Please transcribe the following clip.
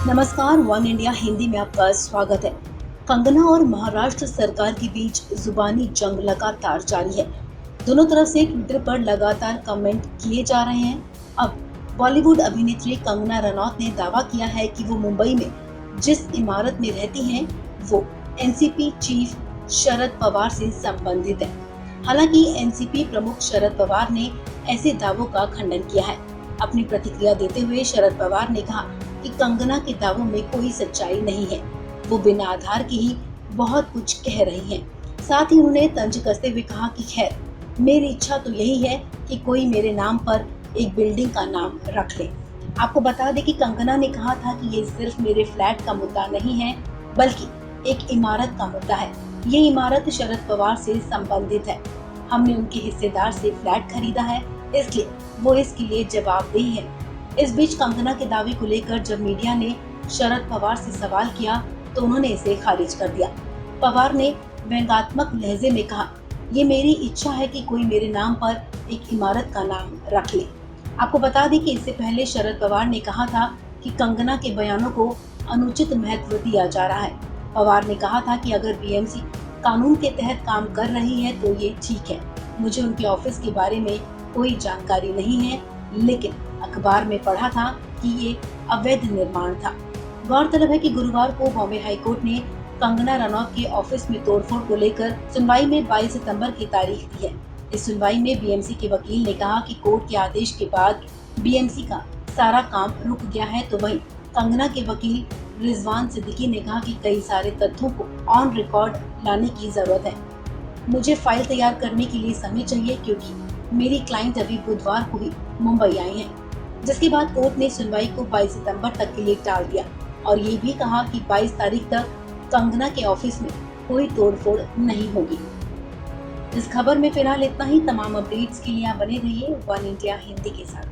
नमस्कार, one India Hindi में आपका स्वागत है। कंगना और महाराष्ट्र सरकार के बीच जुबानी जंग लगातार जारी है। दोनों तरफ से ट्विटर पर लगातार कमेंट किए जा रहे हैं। अब बॉलीवुड अभिनेत्री कंगना रनौत ने दावा किया है कि वो मुंबई में जिस इमारत में रहती हैं, वो एनसीपी चीफ शरद पवार से संबंधित है। हालांकि एनसीपी प्रमुख शरद पवार ने ऐसे दावों का खंडन किया है। अपनी प्रतिक्रिया देते हुए शरद पवार ने कहा कि कंगना के दावों में कोई सच्चाई नहीं है, वो बिना आधार के ही बहुत कुछ कह रही हैं। साथ ही उन्होंने तंज कसते हुए कहा कि खैर, मेरी इच्छा तो यही है कि कोई मेरे नाम पर एक बिल्डिंग का नाम रख ले। आपको बता दें कि कंगना ने कहा था कि ये सिर्फ मेरे फ्लैट का मुद्दा नहीं है, बल्कि एक इमारत का मुद्दा है। ये इमारत शरद पवार से संबंधित है। हमने उनके हिस्सेदार से फ्लैट खरीदा है, इसलिए वो इसके लिए जवाबदेही है। इस बीच कंगना के दावे को लेकर जब मीडिया ने शरद पवार से सवाल किया तो उन्होंने इसे खारिज कर दिया। पवार ने व्यंग्यात्मक लहजे में कहा, ये मेरी इच्छा है कि कोई मेरे नाम पर एक इमारत का नाम रख ले। आपको बता दें कि इससे पहले शरद पवार ने कहा था कि कंगना के बयानों को अनुचित महत्व दिया जा रहा है। पवार ने कहा था कि अगर बीएमसी कानून के तहत काम कर रही है तो ये ठीक है। मुझे उनके ऑफिस के बारे में कोई जानकारी नहीं है, लेकिन अखबार में पढ़ा था कि ये अवैध निर्माण था। गौरतलब है कि गुरुवार को बॉम्बे हाईकोर्ट ने कंगना रनौत के ऑफिस में तोड़फोड़ को लेकर सुनवाई में 22 सितंबर की तारीख दी है। इस सुनवाई में बीएमसी के वकील ने कहा कि कोर्ट के आदेश के बाद बीएमसी का सारा काम रुक गया है, तो वहीं कंगना के वकील रिजवान सिद्दीकी ने कहा कि कई सारे तथ्यों को ऑन रिकॉर्ड लाने की जरूरत है। मुझे फाइल तैयार करने के लिए समय चाहिए, क्योंकि मेरी क्लाइंट अभी बुधवार को ही मुंबई आई है। जिसके बाद कोर्ट ने सुनवाई को 22 सितंबर तक के लिए टाल दिया और ये भी कहा कि 22 तारीख तक कंगना के ऑफिस में कोई तोड़फोड़ नहीं होगी। इस खबर में फिलहाल इतना ही। तमाम अपडेट्स के लिए आप बने रहिए वन इंडिया हिंदी के साथ।